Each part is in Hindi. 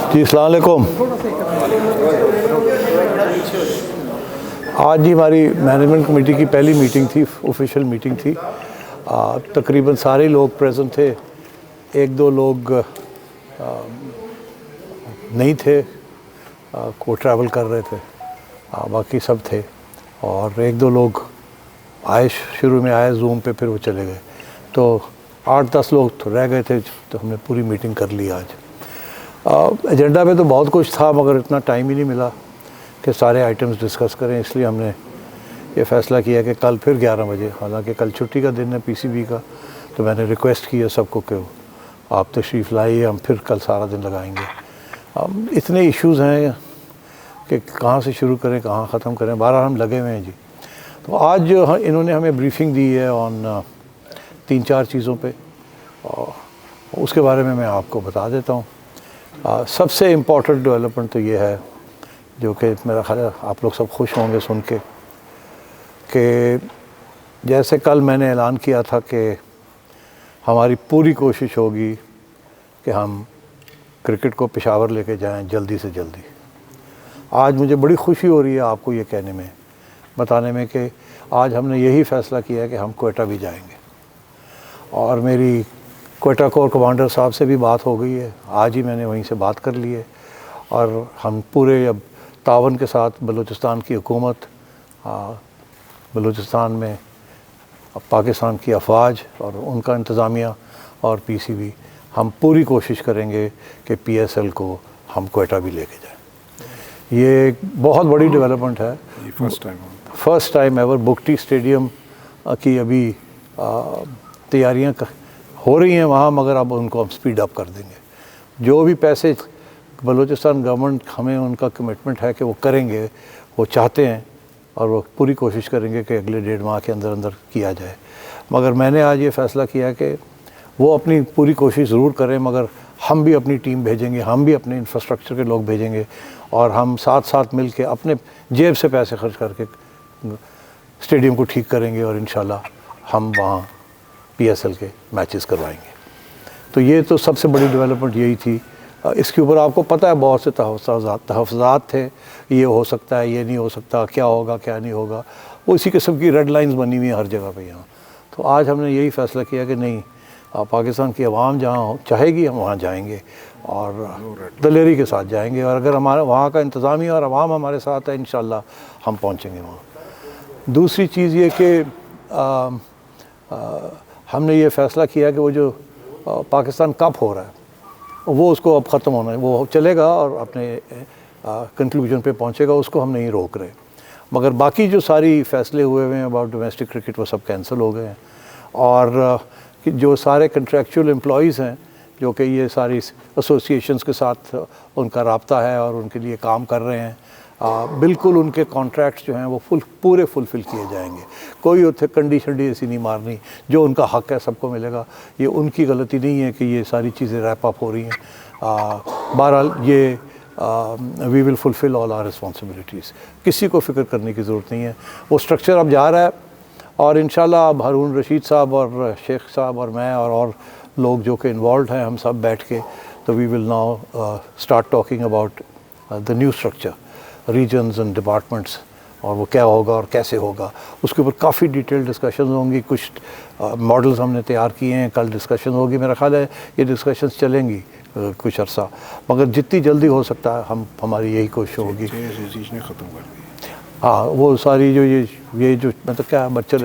जी अस्सलाम वालेकुम। आज ही हमारी मैनेजमेंट कमेटी की पहली मीटिंग थी, ऑफिशियल मीटिंग थी। तकरीबन सारे लोग प्रेजेंट थे। एक दो लोग नहीं थे, को ट्रैवल कर रहे थे, बाकी सब थे। और एक दो लोग आए, शुरू में आए जूम पे, फिर वो चले गए। तो 8-10 लोग तो रह गए थे, तो हमने पूरी मीटिंग कर ली आज। एजेंडा में तो बहुत कुछ था, मगर इतना टाइम ही नहीं मिला कि सारे आइटम्स डिस्कस करें। इसलिए हमने ये फ़ैसला किया कि कल फिर 11 बजे, हालांकि कल छुट्टी का दिन है पीसीबी का, तो मैंने रिक्वेस्ट की है सबको कि आप तशरीफ़ लाइए, हम फिर कल सारा दिन लगाएंगे। इतने इश्यूज़ हैं कि कहाँ से शुरू करें, कहाँ ख़त्म करें, 12 हम लगे हुए हैं जी। तो आज जो इन्होंने हमें ब्रीफिंग दी है ऑन 3-4 चीज़ों पे, और उसके बारे में मैं आपको बता देता हूँ। सबसे इम्पॉर्टेंट डेवलपमेंट तो ये है, जो कि मेरा ख्याल है आप लोग सब खुश होंगे सुन के, कि जैसे कल मैंने ऐलान किया था कि हमारी पूरी कोशिश होगी कि हम क्रिकेट को पेशावर लेके जाएं जल्दी से जल्दी। आज मुझे बड़ी खुशी हो रही है आपको ये कहने में, बताने में, कि आज हमने यही फ़ैसला किया है कि हम क्वेटा भी जाएंगे। और मेरी क्वेटा कोर कमांडर साहब से भी बात हो गई है, आज ही मैंने वहीं से बात कर ली है। और हम पूरे अब तावन के साथ बलूचिस्तान की हुकूमत, बलूचिस्तान में पाकिस्तान की अफवाज और उनका इंतज़ामिया और पीसीबी, हम पूरी कोशिश करेंगे कि पीएसएल को हम क्वेटा भी लेके जाएं। ये एक बहुत बड़ी डेवलपमेंट है, फर्स्ट टाइम एवर। बुकटी स्टेडियम की अभी तैयारियां हो रही हैं वहाँ, मगर अब उनको हम स्पीड अप कर देंगे। जो भी पैसे बलूचिस्तान गवर्नमेंट, हमें उनका कमिटमेंट है कि वो करेंगे, वो चाहते हैं, और वो पूरी कोशिश करेंगे कि अगले 1.5 माह के अंदर अंदर किया जाए। मगर मैंने आज ये फ़ैसला किया कि वो अपनी पूरी कोशिश ज़रूर करें, मगर हम भी अपनी टीम भेजेंगे, हम भी अपने इंफ्रास्ट्रक्चर के लोग भेजेंगे, और हम साथ साथ मिल के अपने जेब से पैसे खर्च करके स्टेडियम को ठीक करेंगे, और इंशाल्लाह हम वहाँ पीएसएल के मैचेस करवाएंगे। तो ये तो सबसे बड़ी डेवलपमेंट यही थी। इसके ऊपर आपको पता है बहुत से तहफ़्फ़ुज़ात थे, ये हो सकता है, ये नहीं हो सकता, क्या होगा क्या नहीं होगा, वो इसी किस्म की रेड लाइंस बनी हुई हैं हर जगह पे यहाँ। तो आज हमने यही फ़ैसला किया कि नहीं, पाकिस्तान की आवाम जहाँ चाहेगी हम वहाँ जाएंगे, और दलेरी के साथ जाएंगे, और अगर हमारा वहाँ का इंतज़ामिया और आवाम हमारे साथ है, इंशाल्लाह हम पहुँचेंगे वहाँ। दूसरी चीज़ ये कि हमने ये फ़ैसला किया कि वो जो पाकिस्तान कप हो रहा है, वो उसको अब ख़त्म होना है, वो चलेगा और अपने कंक्लूजन पे पहुंचेगा, उसको हम नहीं रोक रहे। मगर बाकी जो सारी फ़ैसले हुए हैं अबाउट डोमेस्टिक क्रिकेट, वो सब कैंसिल हो गए हैं। और जो सारे कंट्रैक्चुअल एम्प्लॉइज़ हैं, जो कि ये सारी एसोसिएशंस के साथ उनका राब्ता है और उनके लिए काम कर रहे हैं, बिल्कुल उनके कॉन्ट्रैक्ट्स जो हैं वो पूरे फुलफ़िल किए जाएंगे। कोई उसे कंडीशन ऐसी नहीं मारनी, जो उनका हक़ है सबको मिलेगा। ये उनकी गलती नहीं है कि ये सारी चीज़ें रैप अप हो रही हैं। बहरहाल ये we will fulfil all our responsibilities, किसी को फ़िक्र करने की ज़रूरत नहीं है। वो स्ट्रक्चर अब जा रहा है, और इंशाल्लाह अब हारून रशीद साहब और शेख साहब और मैं और लोग जो कि इन्वॉल्व हैं, हम सब बैठ के, तो we will now start talking about the new structure, regions and departments, और वो क्या होगा और कैसे होगा, उसके ऊपर काफ़ी डिटेल डिस्कशन होंगी। कुछ मॉडल्स हमने तैयार किए हैं, कल डिस्कशन होगी। मेरा ख्याल है ये डिस्कशंस चलेंगी कुछ अरसा, मगर जितनी जल्दी हो सकता है हमारी यही कोशिश होगी। ख़त्म कर दी, हाँ, वो सारी जो ये जो मतलब क्या बच्चे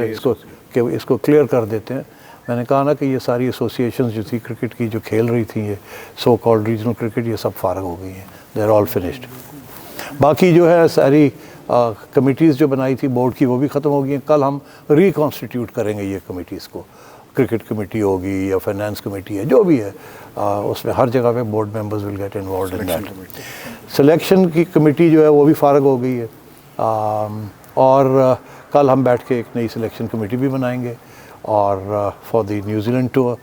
इसको क्लियर कर देते हैं। मैंने कहा ना कि ये सारी एसोसिएशंस जो थी क्रिकेट की, जो खेल रही थी ये सो कॉल्ड रीजनल क्रिकेट, ये सब फारग हो गई हैं, दे आर ऑल फिनिश्ड। बाकी जो है सारी कमिटीज़ जो बनाई थी बोर्ड की, वो भी ख़त्म हो गई हैं। कल हम रिकॉन्स्टिट्यूट करेंगे ये कमिटीज़ को, क्रिकेट कमेटी होगी या फाइनेंस कमेटी है, जो भी है, उसमें हर जगह पे board members will get involve in that. Selection की कमेटी जो है वो भी फारग हो गई है, और कल हम बैठ के एक नई सिलेक्शन कमेटी भी बनाएंगे, और फॉर द न्यूजीलैंड टूर,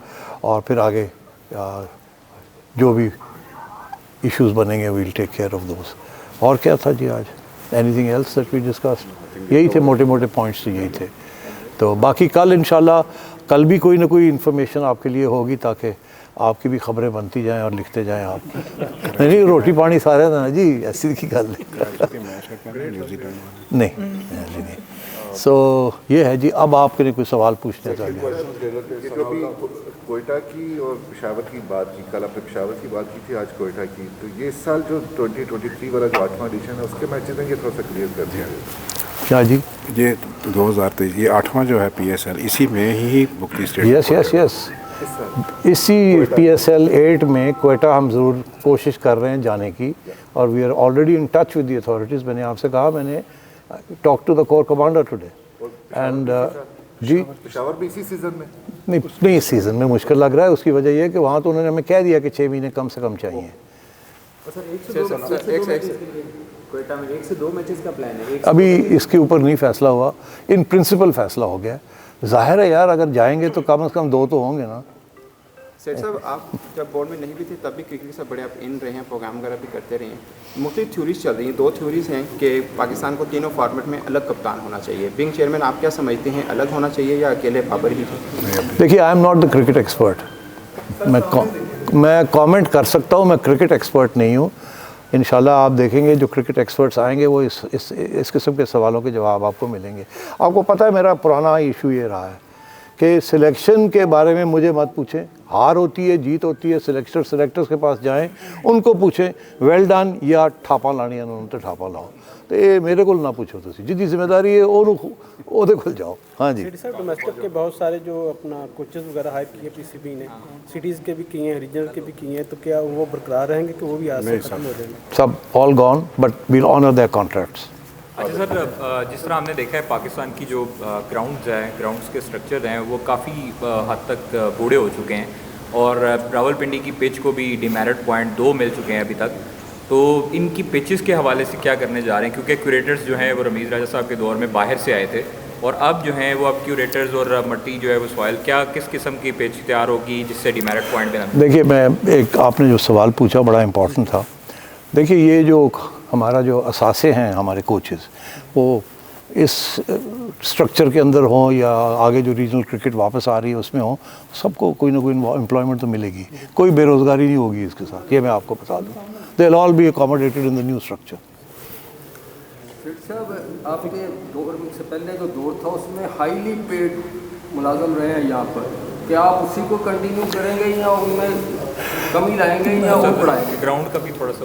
और फिर आगे जो भी इश्यूज़ बनेंगे we'll take care of those. और क्या था जी आज? Anything else that we discussed? यही थे मोटे मोटे पॉइंट्स, तो यही थे। तो बाकी कल इंशाल्लाह कल भी कोई ना कोई इन्फॉर्मेशन आपके लिए होगी, ताकि आपकी भी खबरें बनती जाएं और लिखते जाएं आप। नहीं रोटी पानी सारे ना जी, ऐसी की गल नहीं नहीं। सो ये है जी। अब आपके लिए कोई सवाल पूछने चाहिए? कोयटा की और पेशावर की बात की, कल आपने पेशावर की बात की थी, आज कोयटा की, तो ये इस साल जो 2023 वाला जो 8वां एडिशन है उसके मैचेस हैं, ये थोड़ा सा क्लियर कर दिया। क्या जी? ये 2023 ये 8वां जो है PSL, इसी में ही मुक्ति स्टेडियम। यस यस यस, इसी PSL 8 में कोयटा हम ज़रूर कोशिश कर रहे हैं जाने की, और we are already in touch with the authorities. मैंने आपसे कहा, मैंने talk to the core commander today and जी। पेशावर भी इसी सीज़न में? नहीं इस सीज़न में मुश्किल लग रहा है। उसकी वजह यह है कि वहाँ तो उन्होंने हमें कह दिया कि 6 महीने कम से कम चाहिए। कोयटा में 1 से 2 मैचेस का प्लान है। अभी इसके ऊपर नहीं फैसला हुआ, इन प्रिंसिपल फैसला हो गया। जाहिर है यार, अगर जाएंगे तो कम से कम 2 तो होंगे ना। सेठ साहब, आप जब बोर्ड में नहीं भी थे तब भी क्रिकेट से बड़े आप इन रहे हैं, प्रोग्राम वगैरह भी करते रहे हैं। मुख्तलिफ थ्योरीज चल रही हैं। 2 थ्योरीज हैं कि पाकिस्तान को तीनों फॉर्मेट में अलग कप्तान होना चाहिए। विंग चेयरमैन आप क्या समझते हैं, अलग होना चाहिए या अकेले बाबर ही ठीक? देखिए, I am not the cricket expert. मैं कमेंट कर सकता हूँ, मैं क्रिकेट एक्सपर्ट नहीं हूँ। इंशाल्लाह आप देखेंगे जो क्रिकेट एक्सपर्ट्स आएंगे वो इस किस्म के सवालों के जवाब आपको मिलेंगे। आपको पता है मेरा पुराना इशू ये रहा है कि सिलेक्शन के बारे में मुझे मत पूछें। हार होती है, जीत होती है, सिलेक्टर्स के पास जाएं, उनको पूछें वेल डन या ठापा लानी उन्होंने तो ठापा लाओ। तो ये मेरे को ना पूछो, तुम जिद्दी जिम्मेदारी है ओदे खुल जाओ। हाँ जी सर, डोमेस्टिक के बहुत सारे जो अपना कोचेस वगैरह हायर किए PCB ने, सिटीज़ के भी किए हैं, रीजनल के भी किए हैं, तो क्या वो बरकरार रहेंगे कि वो भी आज से खत्म हो जाएंगे? सब all gone, but we'll honour their contracts. अच्छा सर, जिस तरह हमने देखा है पाकिस्तान की जो ग्राउंड्स के स्ट्रक्चर हैं वो काफ़ी हद तक बूढ़े हो चुके हैं, और रावलपिंडी की पिच को भी डिमेरिट पॉइंट 2 मिल चुके हैं अभी तक। तो इनकी पिचेस के हवाले से क्या करने जा रहे हैं, क्योंकि क्यूरेटर्स जो हैं वो रमीज़ राजा साहब के दौर में बाहर से आए थे, और अब जो हैं वो अब क्यूरेटर्स और मट्टी जो है वो सॉइल, क्या किस किस्म की पिच तैयार होगी जिससे डिमेरिट पॉइंट देना? देखिए, मैं एक आपने जो सवाल पूछा बड़ा इम्पोर्टेंट था। देखिए, ये जो हमारा जो असासे हैं हमारे कोचेस, वो इस स्ट्रक्चर के अंदर हों या आगे जो रीजनल क्रिकेट वापस आ रही है उसमें हो, सबको कोई ना कोई एम्प्लॉयमेंट तो मिलेगी, कोई बेरोज़गारी नहीं होगी इसके साथ, ये मैं आपको बता दूँ। They will all B accommodated in the new structure. साहब, आपके दौर से पहले जो दौर था उसमें हाईली पेड मुलाजम रहे हैं यहाँ पर, क्या आप उसी को कंटिन्यू करेंगे या उनमें कमी लाएंगे या वो बढ़ाएंगे? ग्राउंड का भी थोड़ा सा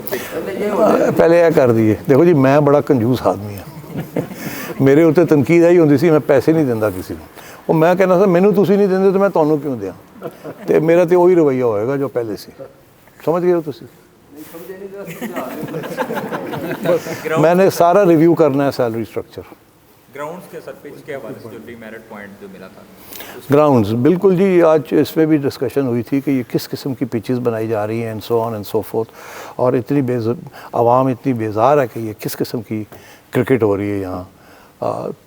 पहले यह कर दिए। देखो जी, मैं बड़ा कंजूस आदमी हाँ। मेरे उत्ते तनकीद आई होंदी सी, मैं पैसे नहीं दिंदा किसी को। और मैं कहना था मैनू तुसी नहीं देंदे तो मैं तुहानू क्यों दियां? तो मेरा तो वही रवैया होएगा जो पहले से। समझ गए हो तुसी? मैंने सारा रिव्यू करना है सैलरी स्ट्रक्चर। ग्राउंड्स के सर पिच के हवाले से जो डिमेरिट पॉइंट जो मिला था, ग्राउंड्स बिल्कुल जी, आज इस पर भी डिस्कशन हुई थी कि ये किस किस्म की पिचेस बनाई जा रही हैं and so on and so fourth, और आवाम इतनी बेजार है कि ये किस किस्म की क्रिकेट हो रही है यहाँ।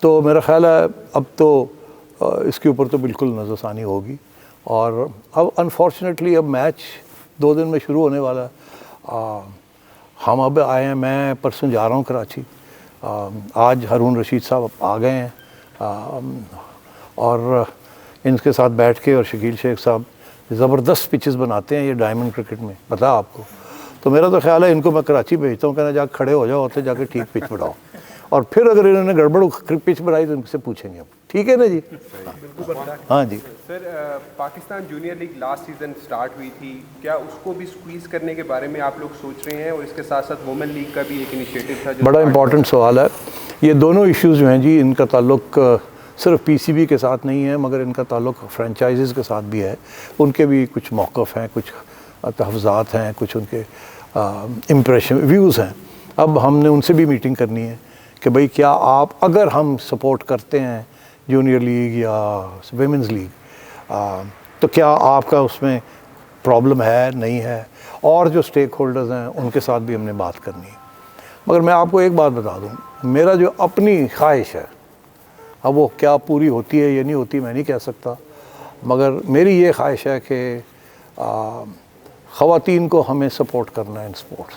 तो मेरा ख्याल है अब तो इसके ऊपर तो बिल्कुल नज़रसानी होगी। और अब अनफॉर्चुनेटली अब मैच 2 दिन में शुरू होने वाला है। हम अब आए हैं, मैं परसों जा रहा हूँ कराची। आज हारून रशीद साहब आ गए हैं और इनके साथ बैठ के, और शकील शेख साहब ज़बरदस्त पिचेस बनाते हैं ये डायमंड क्रिकेट में, पता है आपको। तो मेरा तो ख्याल है इनको मैं कराची भेजता हूँ, कहना जाकर खड़े हो जाओ, ਉੱਥੇ जाके ठीक पिच बनाओ, और फिर अगर इन्होंने गड़बड़ पिच बनाई तो इनसे पूछेंगे। ठीक है ना जी? हाँ जी sir, Pakistan junior league last season start हुई थी, क्या उसको भी स्क्वीज़ करने के बारे में आप लोग सोच रहे हैं? और इसके साथ साथ वुमेन लीग का भी एक इनिशिएटिव था जो बड़ा इंपॉर्टेंट सवाल है। ये दोनों इश्यूज़ जो हैं जी, इनका ताल्लुक सिर्फ PCB के साथ नहीं है, मगर इनका ताल्लुक फ्रेंचाइज़ के साथ भी है। उनके भी कुछ मौक़िफ़ हैं, कुछ तहफ़्ज़ात हैं, कुछ उनके इम्प्रेशन व्यूज़ हैं। अब हमने उनसे भी मीटिंग करनी है कि भाई क्या आप, अगर हम सपोर्ट करते हैं जूनियर लीग या विमेंस लीग, तो क्या आपका उसमें प्रॉब्लम है नहीं है, और जो स्टेक होल्डर्स हैं उनके साथ भी हमने बात करनी है। मगर मैं आपको एक बात बता दूं, मेरा जो अपनी ख्वाहिश है, अब वो क्या पूरी होती है या नहीं होती मैं नहीं कह सकता, मगर मेरी ये ख्वाहिश है कि ख़वातीन को हमें सपोर्ट करना है इन स्पोर्ट्स।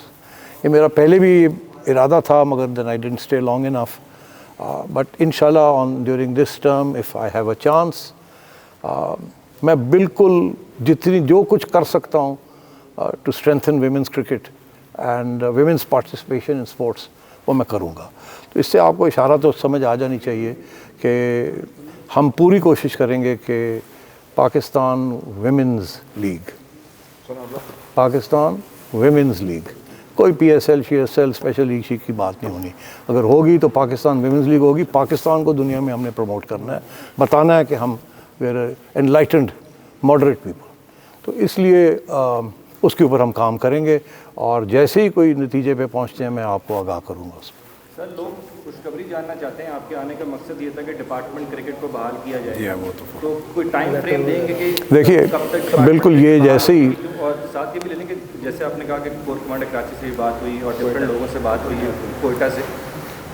ये मेरा पहले भी इरादा था, मगर then I didn't stay long enough, but इंशाल्लाह on during this term if I have a chance, मैं बिल्कुल जितनी जो कुछ कर सकता हूँ to strengthen women's cricket and women's participation in sports, वो मैं करूँगा। तो इससे आपको इशारा तो समझ आ जानी चाहिए कि हम पूरी कोशिश करेंगे कि Pakistan women's league, Pakistan women's league, कोई PSL CSL स्पेशल लीग की बात नहीं होनी। अगर होगी तो पाकिस्तान विमेंस लीग होगी। पाकिस्तान को दुनिया में हमने प्रमोट करना है, बताना है कि हम वेर एनलाइटेंड मॉडरेट पीपल। तो इसलिए उसके ऊपर हम काम करेंगे और जैसे ही कोई नतीजे पे पहुंचते हैं मैं आपको आगाह करूंगा उसमें। सर, लोग खुशखबरी जानना चाहते हैं, आपके आने का मकसद ये था कि डिपार्टमेंट क्रिकेट को बहाल किया जाए, तो कोई टाइम फ्रेम देंगे कि देखिए कब तक बिल्कुल ये जैसे ही, और साथ ये भी ले लेंगे जैसे आपने कहा कि कोर कमांडर कराची से भी बात हुई और डिफरेंट लोगों से बात हुई है कोयटा से,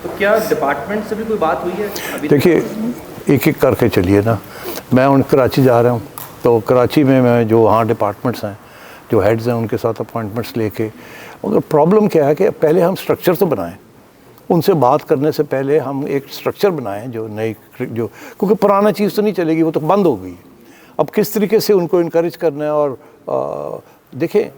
तो क्या डिपार्टमेंट से भी कोई बात हुई है अभी? देखिए एक एक करके चलिए ना। मैं उन कराची जा रहा हूँ, तो कराची में मैं जो वहाँ डिपार्टमेंट्स हैं, जो हेड्स हैं, उनके साथ अपॉइंटमेंट्स लेके, मगर प्रॉब्लम क्या है कि पहले हम स्ट्रक्चर तो बनाएं। उनसे बात करने से पहले हम एक स्ट्रक्चर बनाएं जो नई, जो क्योंकि पुराना चीज़ तो नहीं चलेगी, वो तो बंद हो गई। अब किस तरीके से उनको इनकरेज करना है और देखें,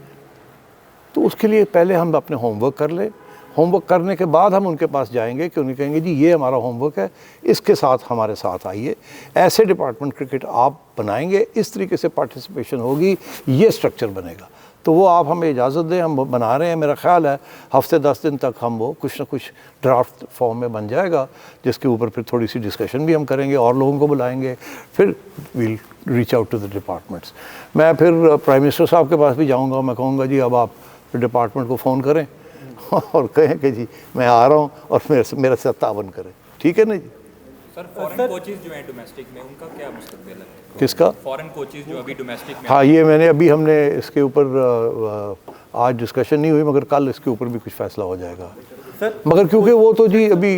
तो उसके लिए पहले हम अपने होमवर्क कर लें। होमवर्क करने के बाद हम उनके पास जाएंगे कि उन्हें कहेंगे जी ये हमारा होमवर्क है, इसके साथ हमारे साथ आइए, ऐसे डिपार्टमेंट क्रिकेट आप बनाएंगे, इस तरीके से पार्टिसिपेशन होगी, ये स्ट्रक्चर बनेगा। तो वो आप हमें इजाज़त दें, हम बना रहे हैं। मेरा ख्याल है हफ्ते 10 दिन तक हम वो कुछ ना कुछ ड्राफ्ट फॉर्म में बन जाएगा, जिसके ऊपर फिर थोड़ी सी डिस्कशन भी हम करेंगे और लोगों को बुलाएंगे, फिर we'll reach out to the departments. मैं फिर प्राइम मिनिस्टर साहब के पास भी जाऊँगा, मैं कहूँगा जी अब आप डिपार्टमेंट को फ़ोन करें और कहें कि जी मैं आ रहा हूँ और मेरे साथ तावन करें, ठीक है ना जी। सर, फॉरेन कोचेस जो हैं डोमेस्टिक में, उनका क्या मुस्तकबिल है? किसका? फॉरेन कोचेस जो अभी डोमेस्टिक में। हाँ, ये मैंने अभी हमने इसके ऊपर आज डिस्कशन नहीं हुई, मगर कल इसके ऊपर भी कुछ फैसला हो जाएगा। मगर क्योंकि वो तो जी अभी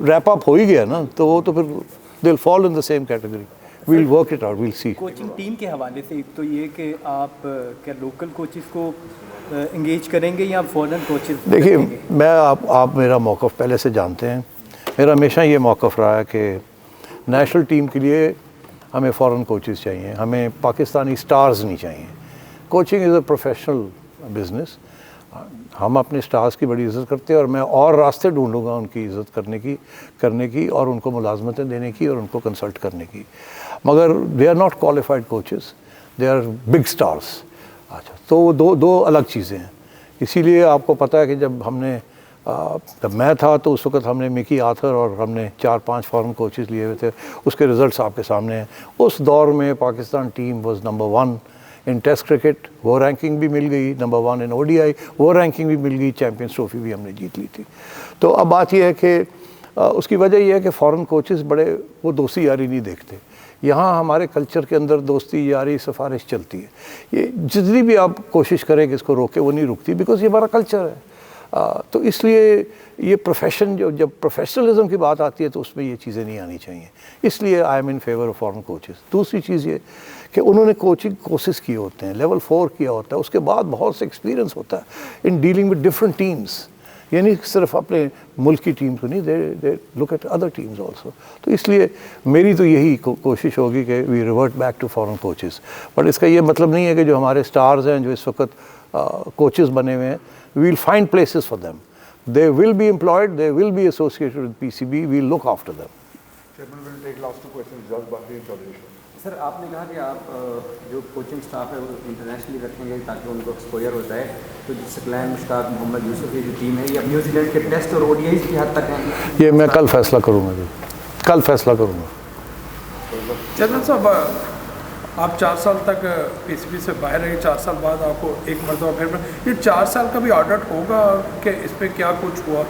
रैप अप हो ही गया ना, तो वो तो फिर they will fall in the same category. We'll work it out, we'll see. Coaching team के हवाले से एक तो ये कि आप क्या लोकल कोचेस को इंगेज करेंगे या फॉरेन कोचेस? देखिए मैं आप मेरा मौक़िफ़ पहले से जानते हैं। मेरा हमेशा ये मौक़िफ़ रहा है कि नेशनल टीम के लिए हमें फ़ॉरेन कोचेस चाहिए, हमें पाकिस्तानी स्टार्स नहीं चाहिए। Coaching is a professional business. हम अपने स्टार्स की बड़ी इज़्ज़त करते हैं और मैं और रास्ते ढूंढूंगा उनकी इज़्ज़त करने की और उनको मुलाजमतें देने की और उनको कंसल्ट करने की। मगर they are not qualified coaches, they are big stars. अच्छा, तो दो अलग चीज़ें हैं। इसीलिए आपको पता है कि जब मैं था तो उस वक्त हमने मिकी आर्थर और हमने 4-5 फॉरेन कोचेस लिए हुए थे। उसके रिज़ल्ट्स आपके सामने हैं। उस दौर में Pakistan team was number 1 in test cricket, वो रैंकिंग भी मिल गई, नंबर 1 इन ODI, वो रैंकिंग भी मिल गई, चैम्पियंस ट्रॉफी भी हमने जीत ली थी। तो अब बात यह है कि उसकी वजह यह है कि फ़ॉरेन कोचेस बड़े वो दोस्ती यारी नहीं देखते। यहाँ हमारे कल्चर के अंदर दोस्ती यारी सिफारिश चलती है। ये जितनी भी आप कोशिश करें कि इसको रोके, वो नहीं रुकती, बिकॉज ये हमारा कल्चर है। तो इसलिए ये प्रोफेशन जब प्रोफेशनलिज्म की बात आती है तो उसमें ये चीज़ें नहीं आनी चाहिए। इसलिए I am in favour of foreign coaches. दूसरी चीज़ ये कि उन्होंने कोचिंग कोर्सेज किए होते हैं, लेवल 4 किया होता है, उसके बाद बहुत से एक्सपीरियंस होता है in dealing with different teams. यानी सिर्फ अपने मुल्क की टीम को नहीं, they look at other teams also. तो इसलिए मेरी तो यही कोशिश होगी कि we revert back to foreign coaches. But इसका ये मतलब नहीं है कि जो हमारे स्टार्स हैं जो इस वक्त कोचेस बने हुए हैं, we will find places for them. They will be employed, they will be associated with PCB, we will look after them. Chairman will take last 2 questions. Jaz Bakri Chaudhary. Sir, आपने कहा कि आप जो कोचिंग स्टाफ है वो इंटरनेशनली रखेंगे ताकि उनको एक्सपोजर होता है। तो सकलैन मुश्ताक, मोहम्मद यूसुफ की जो टीम है, ये अब न्यूजीलैंड के टेस्ट और ODIs की हद तक हैं। ये मैं कल फैसला करूँगा जी, कल फैसला करूँगा। चेयरमैन साहब, आप 4 साल तक PCB से बाहर रहे, 4 साल बाद आपको एक मरतबा फिर ये 4 साल का भी ऑडिट होगा कि इस पर क्या कुछ हुआ?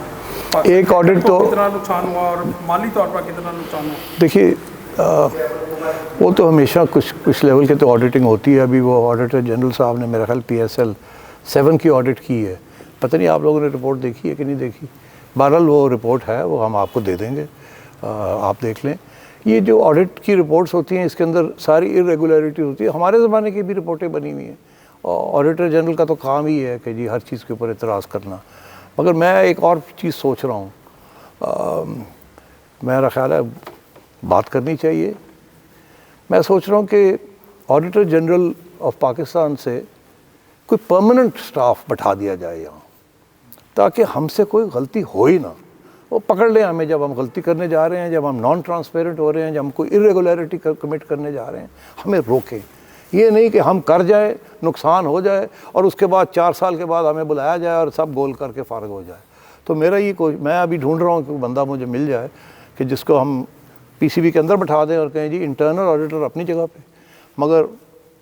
एक ऑडिट तो कितना नुकसान हुआ और माली तौर पर कितना नुकसान हुआ? देखिए वो तो हमेशा कुछ लेवल के तो ऑडिटिंग होती है। अभी वो ऑडिटर जनरल साहब ने मेरा ख्याल PSL 7 की ऑडिट की है। पता नहीं आप लोगों ने रिपोर्ट देखी है कि नहीं देखी। बहरहाल वो रिपोर्ट है, वो हम आपको दे देंगे, आप देख लें। ये जो ऑडिट की रिपोर्ट्स होती हैं इसके अंदर सारी इरेगुलरिटी होती है। हमारे ज़माने की भी रिपोर्टें बनी हुई हैं और ऑडिटर जनरल का तो काम ही है कि जी हर चीज़ के ऊपर एतराज़ करना। मगर मैं एक और चीज़ सोच रहा हूँ, मेरा ख्याल है बात करनी चाहिए। मैं सोच रहा हूँ कि ऑडिटर जनरल ऑफ पाकिस्तान से कोई परमानेंट स्टाफ बैठा दिया जाए यहाँ, ताकि हमसे कोई गलती हो ही ना। वो पकड़ लें हमें जब हम गलती करने जा रहे हैं, जब हम नॉन ट्रांसपेरेंट हो रहे हैं, जब हम कोई इरेगुलरिटी कमिट करने जा रहे हैं, हमें रोकें। ये नहीं कि हम कर जाए, नुकसान हो जाए और उसके बाद 4 साल के बाद हमें बुलाया जाए और सब गोल करके फारग हो जाए। तो मेरा ये मैं अभी ढूंढ रहा हूँ कि बंदा मुझे मिल जाए कि जिसको हम पीसीबी के अंदर बैठा दें और कहें जी इंटरनल ऑडिटर अपनी जगह पे, मगर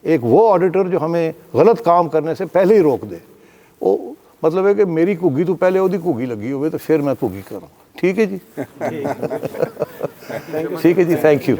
एक वो ऑडिटर जो हमें गलत काम करने से पहले ही रोक दे। वो मतलब है कि मेरी घुग्गी तो पहले ओदी घुग्गी लगी हुई तो फिर मैं घुग्गी करूँ। ठीक है जी, ठीक है जी, थैंक यू।